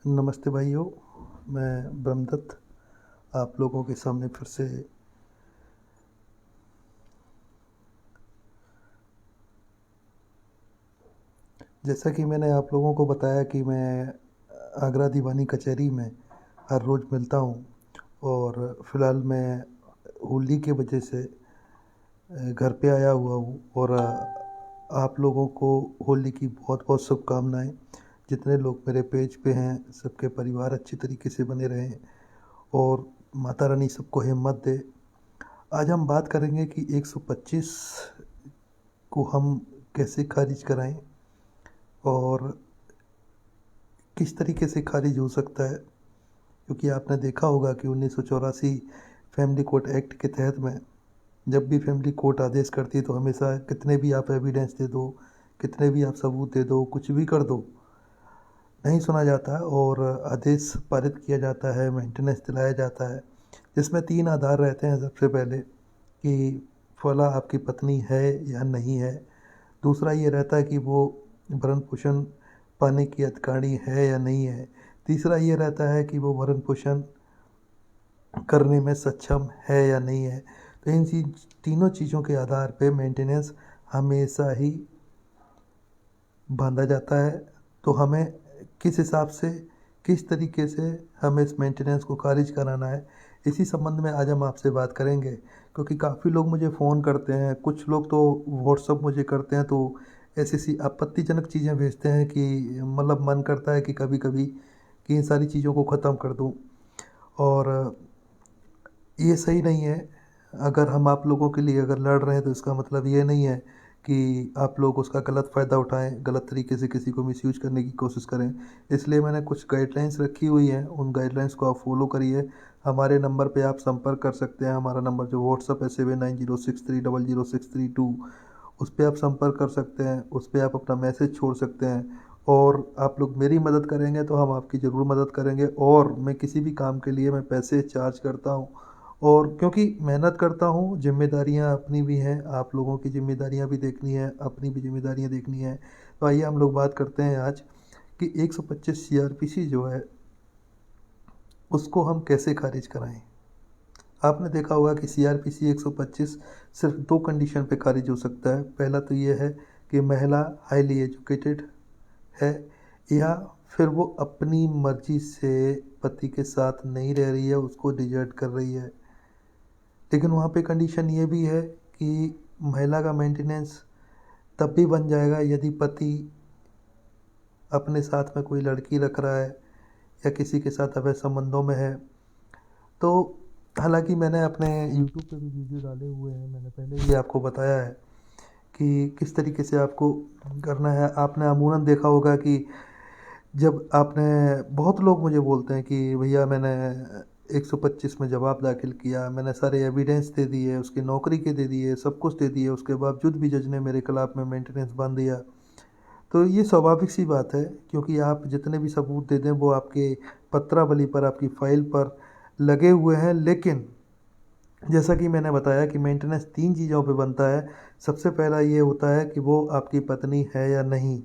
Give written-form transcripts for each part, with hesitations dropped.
नमस्ते भाइयों, मैं ब्रह्मदत्त आप लोगों के सामने फिर से जैसा कि मैंने आप लोगों को बताया कि मैं आगरा दीवानी कचहरी में हर रोज़ मिलता हूँ और फ़िलहाल मैं होली की वजह से घर पे आया हुआ हूँ और आप लोगों को होली की बहुत बहुत शुभकामनाएँ। जितने लोग मेरे पेज पे हैं सबके परिवार अच्छी तरीके से बने रहें और माता रानी सबको हिम्मत दे। आज हम बात करेंगे कि 125 को हम कैसे खारिज कराएँ और किस तरीके से खारिज हो सकता है। क्योंकि आपने देखा होगा कि 1984 फैमिली कोर्ट एक्ट के तहत में जब भी फैमिली कोर्ट आदेश करती है तो हमेशा कितने भी आप एविडेंस दे दो, कितने भी आप सबूत दे दो, कुछ भी कर दो, नहीं सुना जाता और आदेश पारित किया जाता है, मेंटेनेंस दिलाया जाता है। जिसमें 3 आधार रहते हैं सबसे पहले कि फला आपकी पत्नी है या नहीं है। दूसरा ये रहता है कि वो भरण-पोषण पाने की अधिकारी है या नहीं है। तीसरा ये रहता है कि वो भरण-पोषण करने में सक्षम है या नहीं है। तो इन तीनों चीज़ों के आधार पे मेंटेनेंस हमेशा ही बाँधा जाता है। तो हमें किस हिसाब से, किस तरीके से हमें इस मेंटेनेंस को खारिज कराना है, इसी संबंध में आज हम आपसे बात करेंगे। क्योंकि काफ़ी लोग मुझे फ़ोन करते हैं, कुछ लोग तो व्हाट्सएप मुझे करते हैं तो ऐसी-ऐसी आपत्तिजनक चीज़ें भेजते हैं कि मतलब मन करता है कि कभी-कभी कि इन सारी चीज़ों को ख़त्म कर दूँ और ये सही नहीं है। अगर हम आप लोगों के लिए अगर लड़ रहे हैं तो इसका मतलब ये नहीं है कि आप लोग उसका गलत फ़ायदा उठाएँ, गलत तरीके से किसी को मिसयूज़ करने की कोशिश करें। इसलिए मैंने कुछ गाइडलाइंस रखी हुई हैं, उन गाइडलाइंस को आप फ़ॉलो करिए। हमारे नंबर पे आप संपर्क कर सकते हैं। हमारा नंबर जो व्हाट्सएप है 7906300632 उस पे आप संपर्क कर सकते हैं, उस पे आप अपना मैसेज छोड़ सकते हैं और आप लोग मेरी मदद करेंगे तो हम आपकी ज़रूर मदद करेंगे और मैं किसी भी काम के लिए मैं पैसे चार्ज करता हूँ और क्योंकि मेहनत करता हूँ, ज़िम्मेदारियाँ अपनी भी हैं, आप लोगों की ज़िम्मेदारियाँ भी देखनी है, अपनी भी ज़िम्मेदारियाँ देखनी है। तो आइए हम लोग बात करते हैं आज कि 125 सीआरपीसी जो है, उसको हम कैसे खारिज कराएँ? आपने देखा होगा कि सीआरपीसी 125 सिर्फ़ 2 कंडीशन पे खारिज हो सकता है। पहला तो ये है कि महिला हाईली एजुकेटेड है या फिर वो अपनी मर्ज़ी से पति के साथ नहीं रह रही है, उसको डिज़र्ट कर रही है। लेकिन वहाँ पे कंडीशन ये भी है कि महिला का मेंटेनेंस तब भी बन जाएगा यदि पति अपने साथ में कोई लड़की रख रहा है या किसी के साथ अवैध संबंधों में है। तो हालाँकि मैंने अपने यूट्यूब पे भी वीडियो डाले हुए हैं, मैंने पहले ही आपको बताया है कि किस तरीके से आपको करना है। आपने अमूमन देखा होगा कि जब आपने बहुत लोग मुझे बोलते हैं कि भैया मैंने 125 में जवाब दाखिल किया, मैंने सारे एविडेंस दे दिए, उसकी नौकरी के दे दिए, सब कुछ दे दिए, उसके बावजूद भी जज ने मेरे खिलाफ़ में मेंटेनेंस बाँध दिया। तो ये स्वाभाविक सी बात है क्योंकि आप जितने भी सबूत दे दें वो आपके पत्रावली पर, आपकी फ़ाइल पर लगे हुए हैं। लेकिन जैसा कि मैंने बताया कि मेंटेनेंस 3 चीज़ों पे बनता है। सबसे पहला ये होता है कि वो आपकी पत्नी है या नहीं।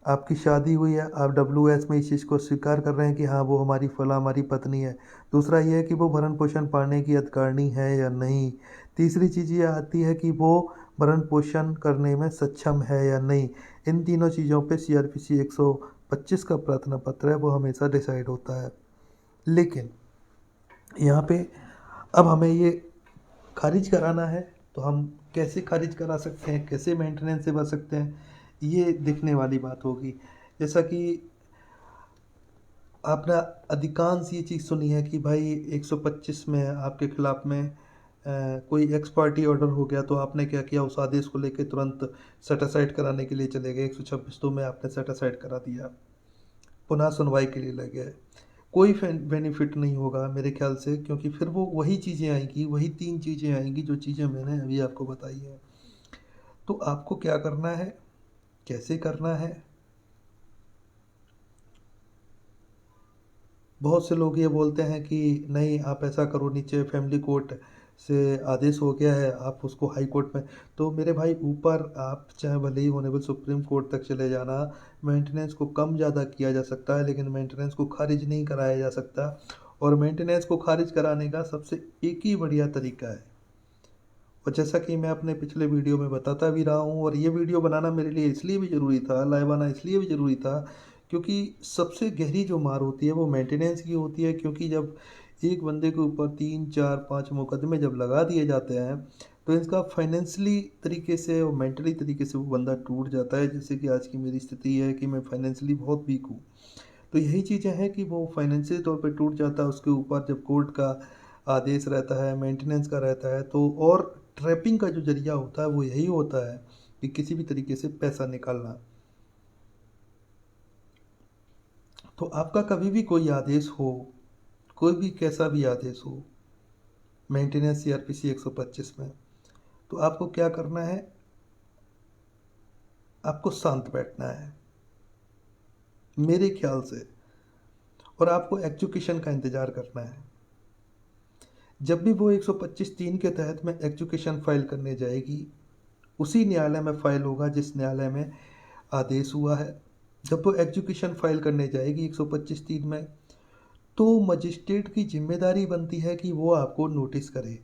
आपकी शादी हुई है, आप डब्ल्यूएच में इस चीज़ को स्वीकार कर रहे हैं कि हाँ, वो हमारी फलाँ हमारी पत्नी है। दूसरा ये है कि वो भरण-पोषण पाने की अधिकारिणी है या नहीं। तीसरी चीज़ ये आती है कि वो भरण-पोषण करने में सक्षम है या नहीं। इन तीनों चीज़ों पे सीआरपीसी 125 का प्रार्थना पत्र है, वो हमेशा डिसाइड होता है। लेकिन यहाँ पे अब हमें ये खारिज कराना है, तो हम कैसे खारिज करा सकते हैं, कैसे मेंटेनेंस से बच सकते हैं, ये देखने वाली बात होगी। जैसा कि आपने अधिकांश ये चीज़ सुनी है कि भाई 125 में आपके खिलाफ़ में कोई एक्स पार्टी ऑर्डर हो गया तो आपने क्या किया, उस आदेश को लेके तुरंत सेट असाइड कराने के लिए चले गए। 126 तो में आपने सेट असाइड करा दिया, पुनः सुनवाई के लिए लग गए। कोई बेनिफिट नहीं होगा मेरे ख्याल से, क्योंकि फिर वो वही चीज़ें आएंगी, वही 3 चीज़ें आएंगी जो चीज़ें मैंने अभी आपको बताई हैं। तो आपको क्या करना है, कैसे करना है? बहुत से लोग ये बोलते हैं कि नहीं आप ऐसा करो, नीचे फैमिली कोर्ट से आदेश हो गया है, आप उसको हाई कोर्ट में, तो मेरे भाई ऊपर आप चाहे भले ही ऑनरेबल सुप्रीम कोर्ट तक चले जाना, मेंटेनेंस को कम ज़्यादा किया जा सकता है, लेकिन मेंटेनेंस को खारिज नहीं कराया जा सकता। और मेंटेनेंस को खारिज कराने का सबसे एक ही बढ़िया तरीका है, और जैसा कि मैं अपने पिछले वीडियो में बताता भी रहा हूँ, और ये वीडियो बनाना मेरे लिए इसलिए भी ज़रूरी था, लाइव आना इसलिए भी ज़रूरी था, क्योंकि सबसे गहरी जो मार होती है वो मेंटेनेंस की होती है। क्योंकि जब एक बंदे के ऊपर 3 4 5 मुकदमे जब लगा दिए जाते हैं, तो इसका फाइनेंशियली तरीके से और मेंटली तरीके से वो बंदा टूट जाता है। जैसे कि आज की मेरी स्थिति है कि मैं फाइनेंशियली बहुत वीक हूँ, तो यही चीज़ें हैं कि वो फाइनेंशियल तौर पे टूट जाता है। उसके ऊपर जब कोर्ट का आदेश रहता है, मेंटेनेंस का रहता है, तो और ट्रैपिंग का जो ज़रिया होता है वो यही होता है कि किसी भी तरीके से पैसा निकालना। तो आपका कभी भी कोई आदेश हो, कोई भी कैसा भी आदेश हो, मेंटेनेंस सीआरपीसी 125 में, तो आपको क्या करना है, आपको शांत बैठना है मेरे ख्याल से, और आपको एजुकेशन का इंतज़ार करना है। जब भी वो 125(3) के तहत में एजुकेशन फाइल करने जाएगी, उसी न्यायालय में फाइल होगा जिस न्यायालय में आदेश हुआ है। जब वो एजुकेशन फाइल करने जाएगी 125(3) में, तो मजिस्ट्रेट की जिम्मेदारी बनती है कि वो आपको नोटिस करे।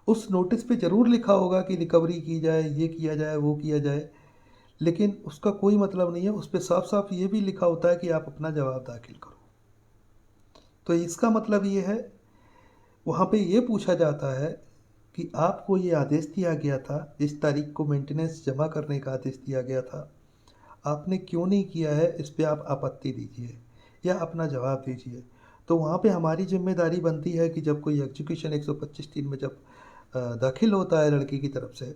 उस नोटिस पे ज़रूर लिखा होगा कि रिकवरी की जाए, ये किया जाए, वो किया जाए, लेकिन उसका कोई मतलब नहीं है। उस पर साफ साफ ये भी लिखा होता है कि आप अपना जवाब दाखिल करो। तो इसका मतलब ये है, वहाँ पे ये पूछा जाता है कि आपको ये आदेश दिया गया था, इस तारीख को मेंटेनेंस जमा करने का आदेश दिया गया था, आपने क्यों नहीं किया है, इस पे आप आपत्ति दीजिए या अपना जवाब दीजिए। तो वहाँ पे हमारी जिम्मेदारी बनती है कि जब कोई एजुकेशन 125(3) में जब दाखिल होता है लड़की की तरफ से,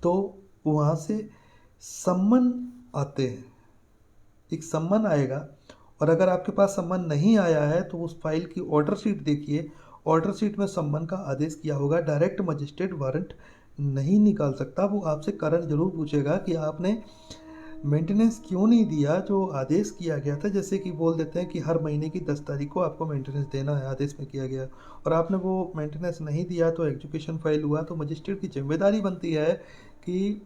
तो वहाँ से सम्मन आते हैं, एक सम्मन आएगा। और अगर आपके पास सम्मन नहीं आया है तो उस फाइल की ऑर्डर शीट देखिए, ऑर्डर शीट में सम्मन का आदेश किया होगा। डायरेक्ट मजिस्ट्रेट वारंट नहीं निकाल सकता, वो आपसे कारण जरूर पूछेगा कि आपने मेंटेनेंस क्यों नहीं दिया जो आदेश किया गया था। जैसे कि बोल देते हैं कि हर महीने की 10 तारीख को आपको मेंटेनेंस देना है, आदेश में किया गया, और आपने वो मेंटेनेंस नहीं दिया, तो एजुकेशन फाइल हुआ। तो मजिस्ट्रेट की जिम्मेदारी बनती है कि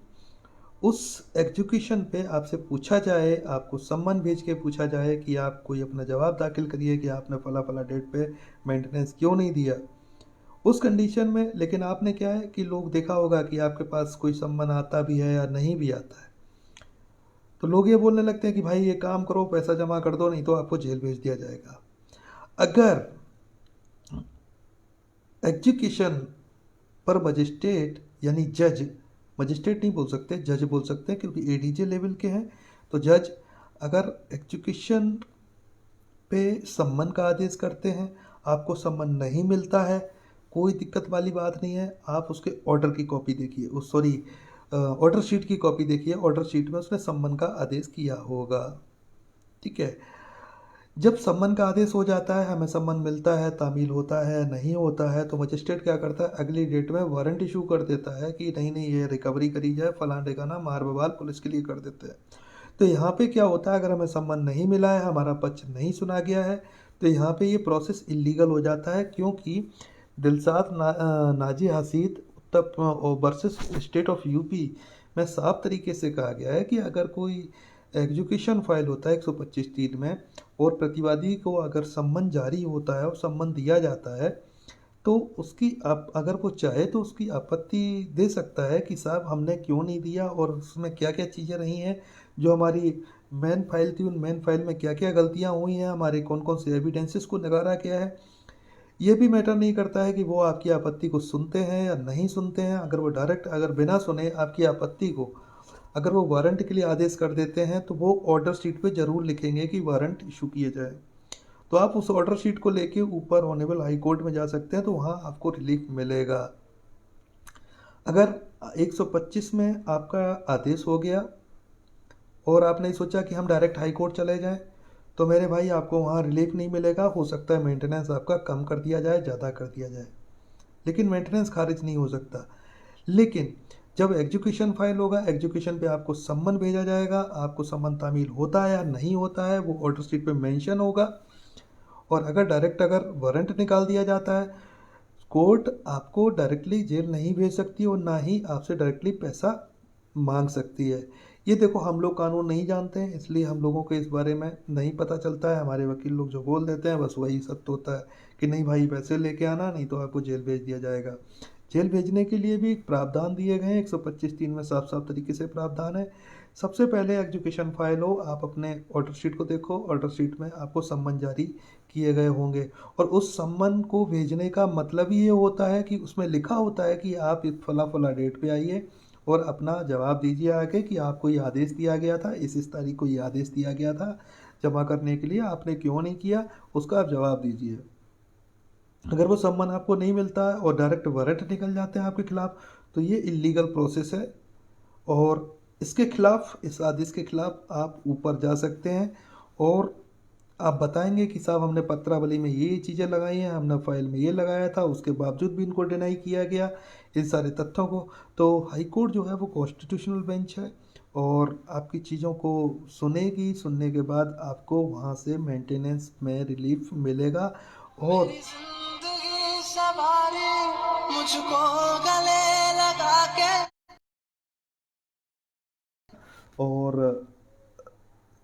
उस एग्जीक्यूशन पे आपसे पूछा जाए, आपको सम्मन भेज के पूछा जाए कि आप कोई अपना जवाब दाखिल करिए कि आपने फला फला डेट पे मेंटेनेंस क्यों नहीं दिया। उस कंडीशन में लेकिन आपने क्या है कि लोग देखा होगा कि आपके पास कोई सम्मन आता भी है या नहीं भी आता है, तो लोग ये बोलने लगते हैं कि भाई ये काम करो, पैसा जमा कर दो, नहीं तो आपको जेल भेज दिया जाएगा। अगर एग्जीक्यूशन पर मजिस्ट्रेट यानी जज, मजिस्ट्रेट नहीं बोल सकते, जज बोल सकते हैं क्योंकि एडीजे लेवल के हैं, तो जज अगर एग्जीक्यूशन पे सम्मन का आदेश करते हैं, आपको सम्मन नहीं मिलता है, कोई दिक्कत वाली बात नहीं है। आप उसके ऑर्डर की कॉपी देखिए, उस सॉरी ऑर्डर शीट की कॉपी देखिए, ऑर्डर शीट में उसने सम्मन का आदेश किया होगा। ठीक है, जब सम्मन का आदेश हो जाता है, हमें सम्मन मिलता है, तामील होता है, नहीं होता है, तो मजिस्ट्रेट क्या करता है, अगली डेट में वारंट इशू कर देता है कि नहीं नहीं ये रिकवरी करी जाए, फलां ठिकाना मार बवाल पुलिस के लिए कर देते हैं। तो यहाँ पे क्या होता है, अगर हमें सम्मन नहीं मिला है, हमारा पक्ष नहीं सुना गया है, तो यहाँ पे ये प्रोसेस इलीगल हो जाता है। क्योंकि नाजी हसीद उत्तर वर्सेस स्टेट ऑफ यूपी में साफ तरीके से कहा गया है कि अगर कोई एग्जीक्यूशन फाइल होता है 125(3) में, और प्रतिवादी को अगर सम्मन जारी होता है और सम्मन दिया जाता है, तो उसकी आप अगर वो चाहे तो उसकी आपत्ति दे सकता है कि साहब हमने क्यों नहीं दिया, और उसमें क्या क्या चीज़ें रही हैं, जो हमारी मेन फाइल थी उन मेन फाइल में क्या क्या गलतियां हुई हैं, हमारे कौन कौन से एविडेंसेस को नकारा गया है। ये भी मैटर नहीं करता है कि वो आपकी आपत्ति को सुनते हैं या नहीं सुनते हैं। अगर वो डायरेक्ट अगर बिना सुने आपकी आपत्ति को अगर वो वारंट के लिए आदेश कर देते हैं, तो वो ऑर्डर शीट पे ज़रूर लिखेंगे कि वारंट इशू किए जाए। तो आप उस ऑर्डर शीट को लेके ऊपर ऑनेबल हाई कोर्ट में जा सकते हैं, तो वहाँ आपको रिलीफ मिलेगा। अगर 125 में आपका आदेश हो गया और आपने सोचा कि हम डायरेक्ट हाई कोर्ट चले जाएं, तो मेरे भाई आपको वहाँ रिलीफ नहीं मिलेगा। हो सकता है मेंटेनेंस आपका कम कर दिया जाए, ज़्यादा कर दिया जाए, लेकिन मेंटेनेंस खारिज नहीं हो सकता। लेकिन जब एग्जीक्यूशन फाइल होगा, एग्जीक्यूशन पे आपको सम्मन भेजा जाएगा, आपको सम्मन तामील होता है या नहीं होता है वो ऑर्डर शीट पे मेंशन होगा। और अगर डायरेक्ट अगर वारंट निकाल दिया जाता है, कोर्ट आपको डायरेक्टली जेल नहीं भेज सकती और ना ही आपसे डायरेक्टली पैसा मांग सकती है। ये देखो, हम लोग कानून नहीं जानते हैं, इसलिए हम लोगों को इस बारे में नहीं पता चलता है। हमारे वकील लोग जो बोल देते हैं बस वही सत्य होता है कि नहीं भाई पैसे लेके आना, नहीं तो आपको जेल भेज दिया जाएगा। जेल भेजने के लिए भी प्रावधान दिए गए हैं, 125(3) में साफ साफ तरीके से प्रावधान है। सबसे पहले एग्जीक्यूशन फाइल हो, आप अपने ऑर्डर शीट को देखो, ऑर्डर शीट में आपको सम्मन जारी किए गए होंगे और उस सम्मन को भेजने का मतलब ही ये होता है कि उसमें लिखा होता है कि आप इस फला फला डेट पे आइए और अपना जवाब दीजिए आगे कि आपको ये आदेश दिया गया था, इस तारीख को ये आदेश दिया गया था जमा करने के लिए, आपने क्यों नहीं किया, उसका आप जवाब दीजिए। अगर वो सम्मन आपको नहीं मिलता है और डायरेक्ट वारंट निकल जाते हैं आपके खिलाफ, तो ये इलीगल प्रोसेस है और इसके खिलाफ, इस आदेश के खिलाफ आप ऊपर जा सकते हैं और आप बताएंगे कि साहब हमने पत्रावली में ये चीज़ें लगाई हैं, हमने फाइल में ये लगाया था, उसके बावजूद भी इनको डिनाई किया गया इन सारे तथ्यों को। तो हाई कोर्ट जो है वो कॉन्स्टिट्यूशनल बेंच है और आपकी चीज़ों को सुनेगी, सुनने के बाद आपको वहाँ से मेंटेनेंस में रिलीफ मिलेगा। और मेरी जिंदगी सवारी मुझको गले लगा के। और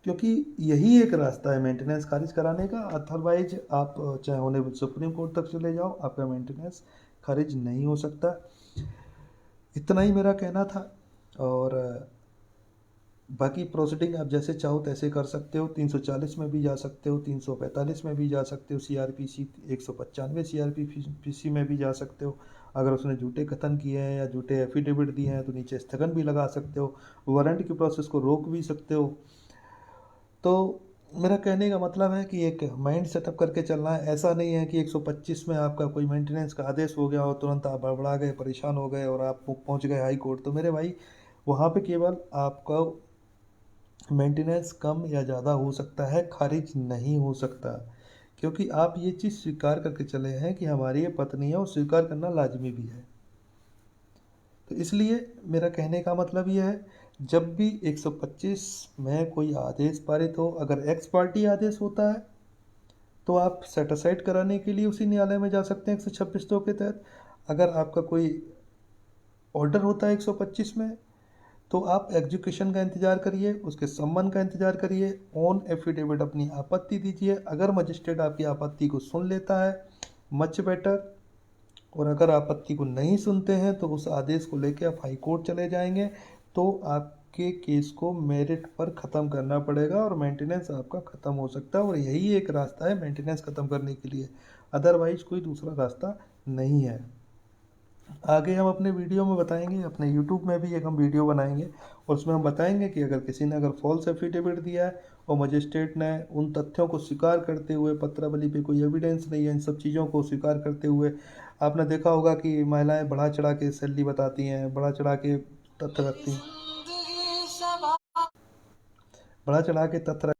क्योंकि यही एक रास्ता है मेंटेनेंस खारिज कराने का, अदरवाइज आप चाहे उन्हें सुप्रीम कोर्ट तक चले जाओ, आपका मेंटेनेंस खारिज नहीं हो सकता। इतना ही मेरा कहना था। और बाकी प्रोसीडिंग आप जैसे चाहो तैसे कर सकते हो, 340 में भी जा सकते हो, 345 में भी जा सकते हो, CRPC 195 CRPC में भी जा सकते हो। अगर उसने झूठे कथन किए हैं या झूठे एफिडेविट दिए हैं तो नीचे स्थगन भी लगा सकते हो, वारंट की प्रोसेस को रोक भी सकते हो। तो मेरा कहने का मतलब है कि एक माइंड सेटअप करके चलना है। ऐसा नहीं है कि 125 में आपका कोई मेंटेनेंस का आदेश हो गया और तुरंत आप बड़बड़ा गए, परेशान हो गए और आप पहुंच गए हाई कोर्ट। तो मेरे भाई, वहाँ पे केवल आपका मेंटेनेंस कम या ज़्यादा हो सकता है, खारिज नहीं हो सकता, क्योंकि आप ये चीज़ स्वीकार करके चले हैं कि हमारी ये पत्नी है और स्वीकार करना लाजमी भी है। तो इसलिए मेरा कहने का मतलब यह है, जब भी 125 में कोई आदेश पारित हो, अगर एक्स पार्टी आदेश होता है तो आप सेटिसाइड कराने के लिए उसी न्यायालय में जा सकते हैं 126(2) के तहत। अगर आपका कोई ऑर्डर होता है 125 में, तो आप एग्जीक्यूशन का इंतज़ार करिए, उसके सम्मन का इंतज़ार करिए, ऑन एफिडेविट अपनी आपत्ति दीजिए। अगर मजिस्ट्रेट आपकी आपत्ति को सुन लेता है, मच बेटर। और अगर आपत्ति को नहीं सुनते हैं तो उस आदेश को लेकर आप हाई कोर्ट चले जाएंगे, तो आपके केस को मेरिट पर ख़त्म करना पड़ेगा और मेंटेनेंस आपका ख़त्म हो सकता है। और यही एक रास्ता है मेंटेनेंस ख़त्म करने के लिए, अदरवाइज कोई दूसरा रास्ता नहीं है। आगे हम अपने वीडियो में बताएंगे, अपने यूट्यूब में भी एक हम वीडियो बनाएंगे और उसमें हम बताएंगे कि अगर किसी ने अगर फॉल्स एफिडेविट दिया है और मजिस्ट्रेट ने उन तथ्यों को स्वीकार करते हुए, पत्रावली पे कोई एविडेंस नहीं है, इन सब चीज़ों को स्वीकार करते हुए, आपने देखा होगा कि महिलाएं बढ़ा चढ़ा के सैलरी बताती हैं, बढ़ा चढ़ा के तथ्य मेरी रखती हैं, जिंदगी सवारी बढ़ा चढ़ा के तथ्य